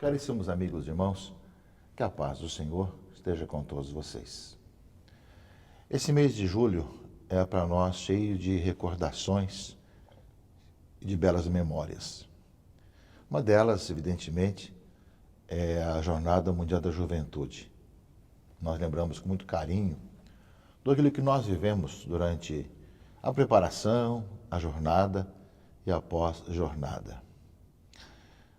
Caríssimos amigos e irmãos, que a paz do Senhor esteja com todos vocês. Esse mês de julho é para nós cheio de recordações e de belas memórias. Uma delas, evidentemente, é a Jornada Mundial da Juventude. Nós lembramos com muito carinho tudo aquilo que nós vivemos durante a preparação, a jornada e a pós-jornada.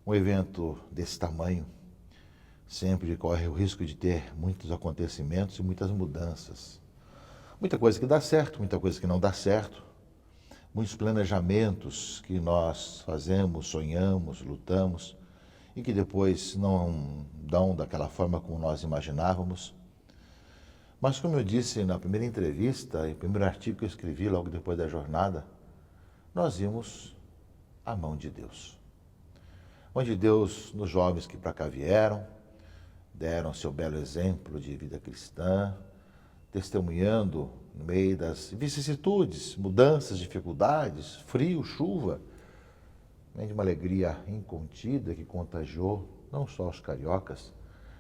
Um evento desse tamanho sempre corre o risco de ter muitos acontecimentos e muitas mudanças. Muita coisa que dá certo, muita coisa que não dá certo. Muitos planejamentos que nós fazemos, sonhamos, lutamos e que depois não dão daquela forma como nós imaginávamos. Mas como eu disse na primeira entrevista e primeiro artigo que eu escrevi logo depois da jornada, nós vimos a mão de Deus. Onde Deus, nos jovens que para cá vieram, deram seu belo exemplo de vida cristã, testemunhando no meio das vicissitudes, mudanças, dificuldades, frio, chuva, de uma alegria incontida que contagiou não só os cariocas,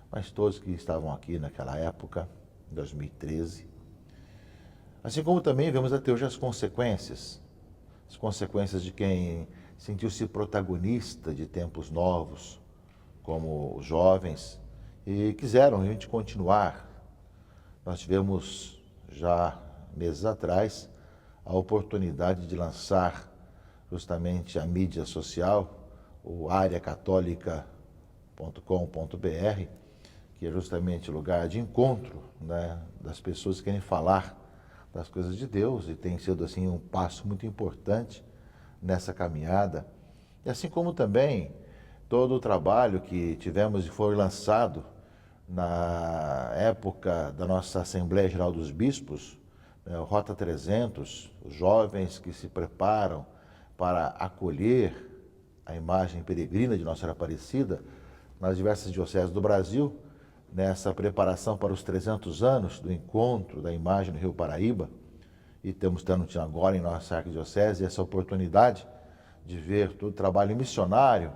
mas todos que estavam aqui naquela época, em 2013. Assim como também vemos até hoje as consequências de quem sentiu-se protagonista de tempos novos, como os jovens, e quiseram realmente continuar. Nós tivemos já meses atrás a oportunidade de lançar justamente a mídia social, o areacatólica.com.br, que é justamente o lugar de encontro, das pessoas que querem falar das coisas de Deus, e tem sido assim um passo muito importante nessa caminhada. E assim como também todo o trabalho que tivemos e foi lançado na época da nossa Assembleia Geral dos Bispos, o Rota 300, os jovens que se preparam para acolher a imagem peregrina de Nossa Senhora Aparecida nas diversas dioceses do Brasil, nessa preparação para os 300 anos do encontro da imagem no Rio Paraíba, e estamos tendo agora em nossa arquidiocese essa oportunidade de ver todo o trabalho missionário,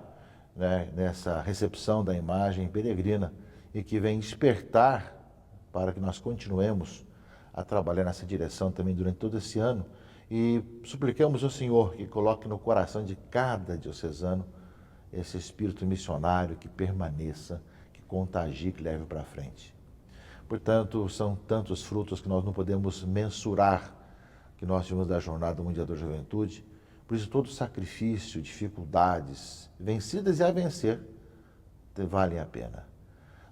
nessa recepção da imagem peregrina, e que vem despertar para que nós continuemos a trabalhar nessa direção também durante todo esse ano, e suplicamos ao Senhor que coloque no coração de cada diocesano esse espírito missionário que permaneça, que contagie, que leve para frente. Portanto, são tantos frutos que nós não podemos mensurar que nós tivemos da Jornada Mundial da Juventude. Por isso, todo sacrifício, dificuldades, vencidas e a vencer, valem a pena.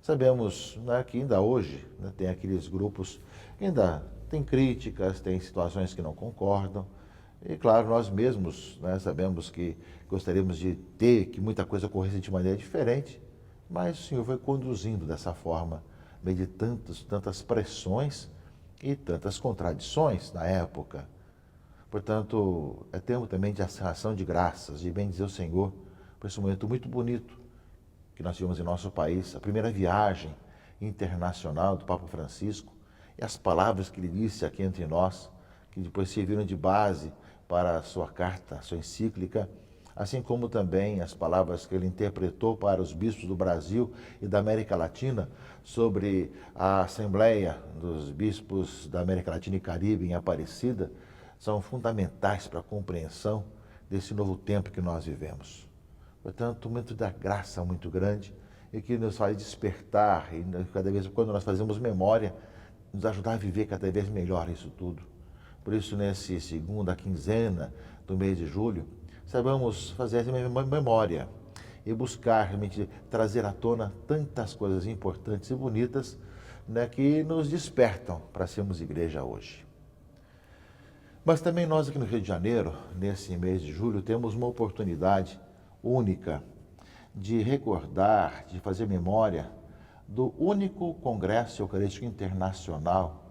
Sabemos que ainda hoje tem aqueles grupos que ainda têm críticas, têm situações que não concordam. E, claro, nós mesmos sabemos que gostaríamos de ter que muita coisa ocorresse de maneira diferente, mas o Senhor foi conduzindo dessa forma, no meio de tantas pressões e tantas contradições na época. Portanto, é tempo também de ação de graças, de bendizer o Senhor por esse momento muito bonito que nós tivemos em nosso país, a primeira viagem internacional do Papa Francisco, e as palavras que ele disse aqui entre nós, que depois serviram de base para a sua carta, a sua encíclica, assim como também as palavras que ele interpretou para os bispos do Brasil e da América Latina sobre a Assembleia dos Bispos da América Latina e Caribe em Aparecida, são fundamentais para a compreensão desse novo tempo que nós vivemos. Portanto, um momento da graça muito grande e que nos faz despertar, e cada vez quando nós fazemos memória, nos ajudar a viver cada vez melhor isso tudo. Por isso, nessa segunda quinzena do mês de julho, saibamos fazer essa memória e buscar realmente trazer à tona tantas coisas importantes e bonitas que nos despertam para sermos igreja hoje. Mas também nós aqui no Rio de Janeiro, nesse mês de julho, temos uma oportunidade única de recordar, de fazer memória do único Congresso Eucarístico Internacional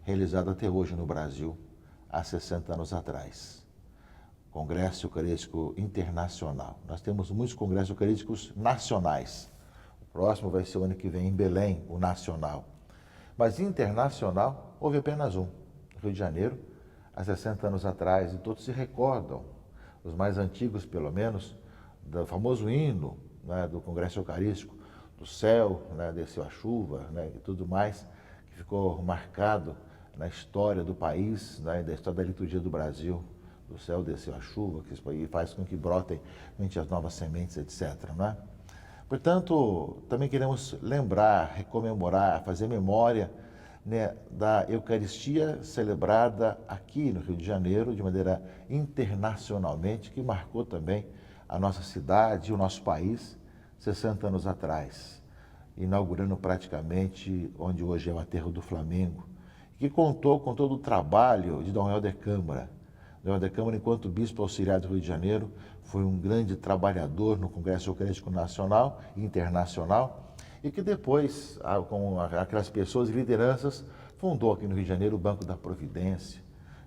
realizado até hoje no Brasil, há 60 anos atrás. Congresso Eucarístico Internacional. Nós temos muitos congressos eucarísticos nacionais. O próximo vai ser o ano que vem em Belém, o nacional. Mas internacional, houve apenas um, no Rio de Janeiro, há 60 anos atrás, e todos se recordam, os mais antigos pelo menos, do famoso hino né, do Congresso Eucarístico, do céu, né, desceu a chuva, né, e tudo mais, que ficou marcado na história do país, né, da história da liturgia do Brasil. Do céu desceu a chuva, que faz com que brotem as novas sementes, etc. Né? Portanto, também queremos lembrar, recomemorar, fazer memória, né, da Eucaristia celebrada aqui no Rio de Janeiro, de maneira internacionalmente, que marcou também a nossa cidade e o nosso país 60 anos atrás, inaugurando praticamente onde hoje é o aterro do Flamengo, que contou com todo o trabalho de Dom Helder Câmara. Dom Helder Câmara, enquanto bispo auxiliar do Rio de Janeiro, foi um grande trabalhador no Congresso Eucarístico Nacional e Internacional, e que depois, com aquelas pessoas e lideranças, fundou aqui no Rio de Janeiro o Banco da Providência,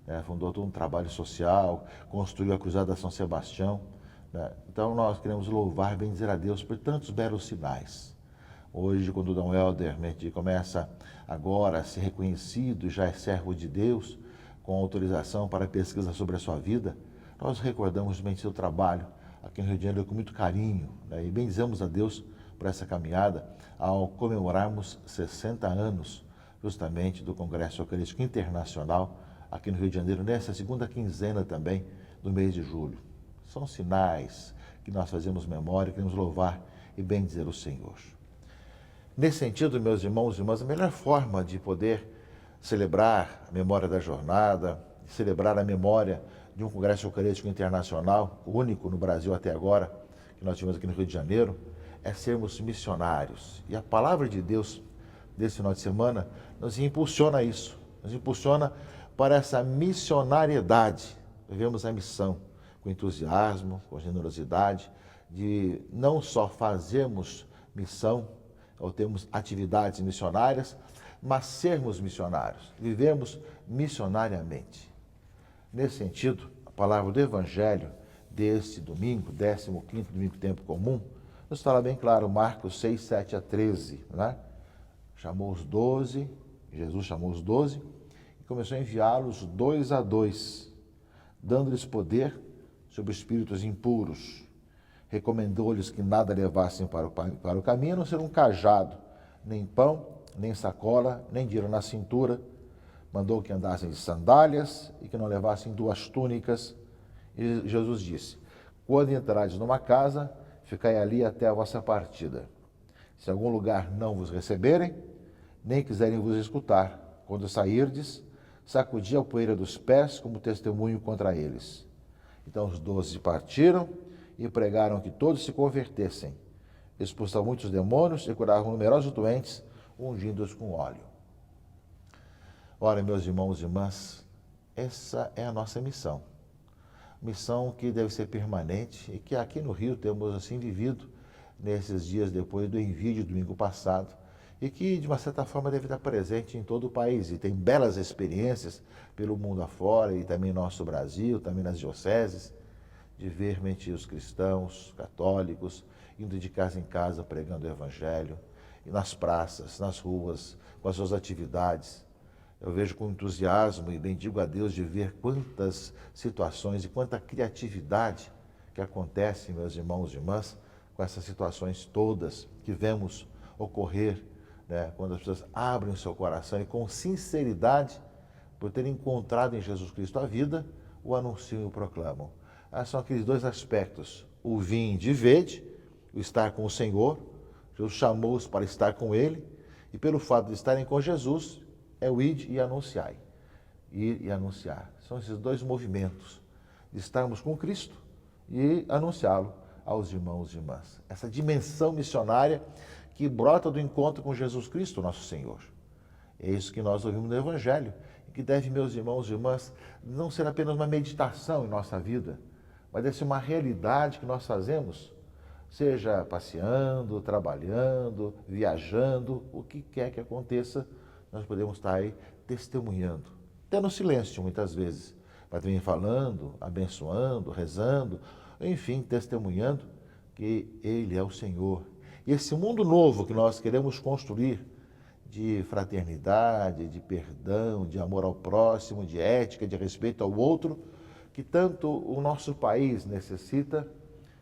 né? Fundou todo um trabalho social, construiu a Cruzada São Sebastião, né? Então nós queremos louvar e bendizer a Deus por tantos belos sinais. Hoje, quando o Dom Helder começa agora a ser reconhecido, já é servo de Deus, com autorização para pesquisa sobre a sua vida, nós recordamos bem seu trabalho aqui no Rio de Janeiro com muito carinho, né? E bendizemos a Deus por essa caminhada ao comemorarmos 60 anos justamente do Congresso Eucarístico Internacional aqui no Rio de Janeiro, nessa segunda quinzena também do mês de julho. São sinais que nós fazemos memória, queremos louvar e bendizer o Senhor. Nesse sentido, meus irmãos e irmãs, a melhor forma de poder celebrar a memória da jornada, celebrar a memória de um Congresso Eucarístico Internacional, único no Brasil até agora, que nós tivemos aqui no Rio de Janeiro, é sermos missionários. E a palavra de Deus desse final de semana nos impulsiona a isso, nos impulsiona para essa missionariedade. Vivemos a missão com entusiasmo, com generosidade, de não só fazermos missão, ou termos atividades missionárias, mas sermos missionários, vivemos missionariamente. Nesse sentido, a palavra do Evangelho deste domingo, 15º domingo tempo comum, nos fala bem claro, Marcos 6, 7 a 13, né? Jesus chamou os 12 e começou a enviá-los 2 a 2, dando-lhes poder sobre espíritos impuros. Recomendou-lhes que nada levassem para o caminho, a não ser um cajado, nem pão, nem sacola, nem dinheiro na cintura. Mandou que andassem de sandálias e que não levassem 2 túnicas. E Jesus disse: quando entrardes numa casa, ficai ali até a vossa partida. Se algum lugar não vos receberem, nem quiserem vos escutar, quando sairdes, sacudi a poeira dos pés como testemunho contra eles. Então os 12 partiram e pregaram que todos se convertessem. Expulsavam muitos demônios e curavam numerosos doentes, ungindo-os com óleo. Ora, meus irmãos e irmãs, essa é a nossa missão. Missão que deve ser permanente e que aqui no Rio temos assim vivido nesses dias depois do envio de domingo passado e que, de uma certa forma, deve estar presente em todo o país. E tem belas experiências pelo mundo afora e também no nosso Brasil, também nas dioceses, de ver os cristãos, católicos, indo de casa em casa pregando o Evangelho, e nas praças, nas ruas, com as suas atividades. Eu vejo com entusiasmo e bendigo a Deus de ver quantas situações e quanta criatividade que acontece, meus irmãos e irmãs, com essas situações todas que vemos ocorrer, né, quando as pessoas abrem o seu coração e com sinceridade, por terem encontrado em Jesus Cristo a vida, o anunciam e o proclamam. São aqueles 2 aspectos: o vinde e vede, o estar com o Senhor. Jesus chamou-os para estar com Ele, e pelo fato de estarem com Jesus, é o ide e anunciai. Ir e anunciar. São esses 2 movimentos, de estarmos com Cristo e anunciá-lo aos irmãos e irmãs. Essa dimensão missionária que brota do encontro com Jesus Cristo, nosso Senhor. É isso que nós ouvimos no Evangelho, e que deve, meus irmãos e irmãs, não ser apenas uma meditação em nossa vida, mas deve ser uma realidade que nós fazemos, seja passeando, trabalhando, viajando, o que quer que aconteça, nós podemos estar aí testemunhando, até no silêncio muitas vezes, mas também falando, abençoando, rezando, enfim, testemunhando que Ele é o Senhor. E esse mundo novo que nós queremos construir, de fraternidade, de perdão, de amor ao próximo, de ética, de respeito ao outro, que tanto o nosso país necessita,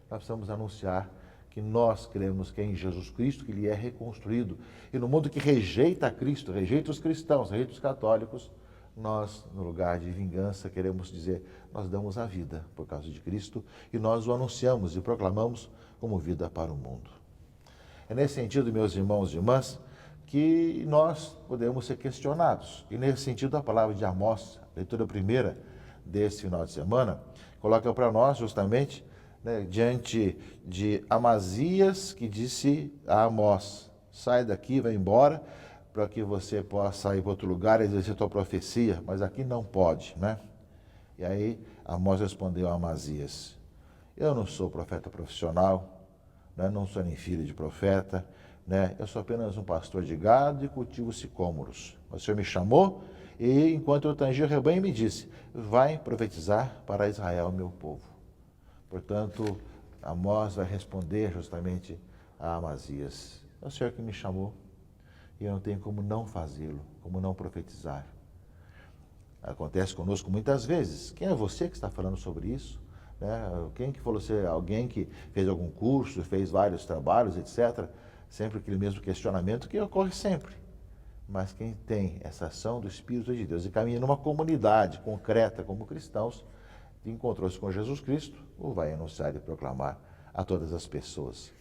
nós precisamos anunciar que que nós cremos que é em Jesus Cristo que ele é reconstruído. E no mundo que rejeita Cristo, rejeita os cristãos, rejeita os católicos, nós, no lugar de vingança, queremos dizer, nós damos a vida por causa de Cristo e nós o anunciamos e proclamamos como vida para o mundo. É nesse sentido, meus irmãos e irmãs, que nós podemos ser questionados. E nesse sentido, a palavra de Amós, leitura primeira desse final de semana, coloca para nós justamente, né, diante de Amazias, que disse a Amós, sai daqui, vai embora, para que você possa ir para outro lugar e exercer a tua profecia, mas aqui não pode, né? E aí Amós respondeu a Amazias, eu não sou profeta profissional, né? Não sou nem filho de profeta, né? Eu sou apenas um pastor de gado e cultivo sicômoros. O Senhor me chamou e, enquanto eu tangia o rebanho, me disse, vai profetizar para Israel, meu povo. Portanto, Amós vai responder justamente a Amazias, é o Senhor que me chamou e eu não tenho como não fazê-lo, como não profetizar. Acontece conosco muitas vezes. Quem é você que está falando sobre isso? Quem que falou ser alguém que fez algum curso, fez vários trabalhos, etc. Sempre aquele mesmo questionamento que ocorre sempre. Mas quem tem essa ação do Espírito de Deus e caminha numa comunidade concreta como cristãos, encontrou-se com Jesus Cristo, o vai anunciar e proclamar a todas as pessoas.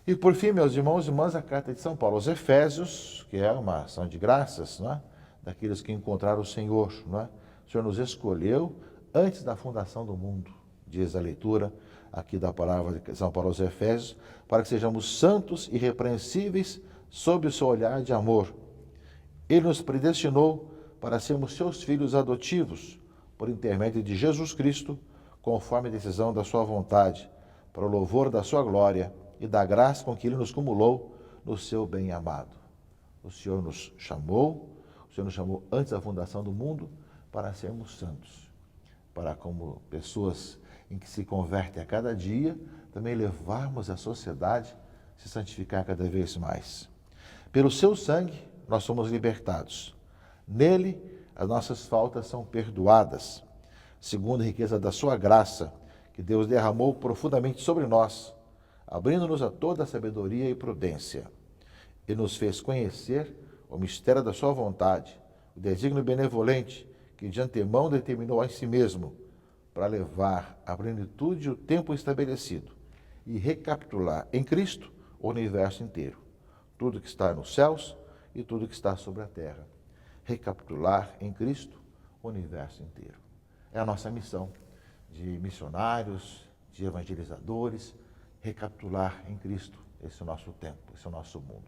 E por fim, meus irmãos e irmãs, a carta de São Paulo aos Efésios, que é uma ação de graças, não é? Daqueles que encontraram o Senhor, não é? O Senhor nos escolheu antes da fundação do mundo, diz a leitura aqui da palavra de São Paulo aos Efésios, para que sejamos santos e irrepreensíveis sob o seu olhar de amor. Ele nos predestinou para sermos seus filhos adotivos, por intermédio de Jesus Cristo, conforme a decisão da sua vontade, para o louvor da sua glória e da graça com que ele nos cumulou no seu bem-amado. O Senhor nos chamou antes da fundação do mundo para sermos santos, para como pessoas em que se convertem a cada dia, também levarmos a sociedade a se santificar cada vez mais. Pelo seu sangue, nós somos libertados. Nele, as nossas faltas são perdoadas, segundo a riqueza da sua graça, que Deus derramou profundamente sobre nós, abrindo-nos a toda a sabedoria e prudência. E nos fez conhecer o mistério da sua vontade, o desígnio benevolente que de antemão determinou em si mesmo, para levar à plenitude o tempo estabelecido e recapitular em Cristo o universo inteiro, tudo que está nos céus e tudo que está sobre a terra. Recapitular em Cristo o universo inteiro. É a nossa missão de missionários, de evangelizadores, recapitular em Cristo esse é o nosso tempo, esse é o nosso mundo.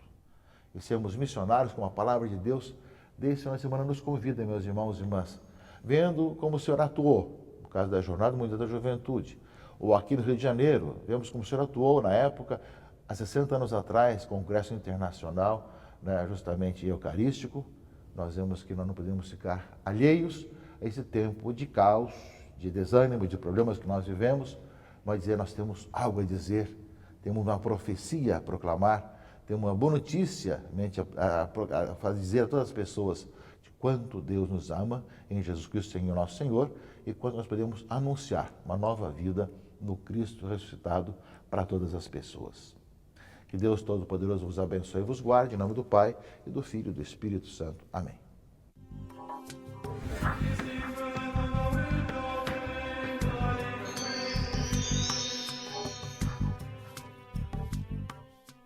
E sermos missionários com a palavra de Deus, desde a semana nos convida, meus irmãos e irmãs, vendo como o Senhor atuou, no caso da Jornada Mundial da Juventude, ou aqui no Rio de Janeiro, vemos como o Senhor atuou na época, há 60 anos atrás, Congresso Internacional, né, justamente eucarístico. Nós vemos que nós não podemos ficar alheios a esse tempo de caos, de desânimo, de problemas que nós vivemos, mas dizer, nós temos algo a dizer, temos uma profecia a proclamar, temos uma boa notícia a dizer a todas as pessoas de quanto Deus nos ama em Jesus Cristo, Senhor nosso Senhor, e quanto nós podemos anunciar uma nova vida no Cristo ressuscitado para todas as pessoas. Que Deus Todo-Poderoso vos abençoe e vos guarde, em nome do Pai, e do Filho e do Espírito Santo. Amém.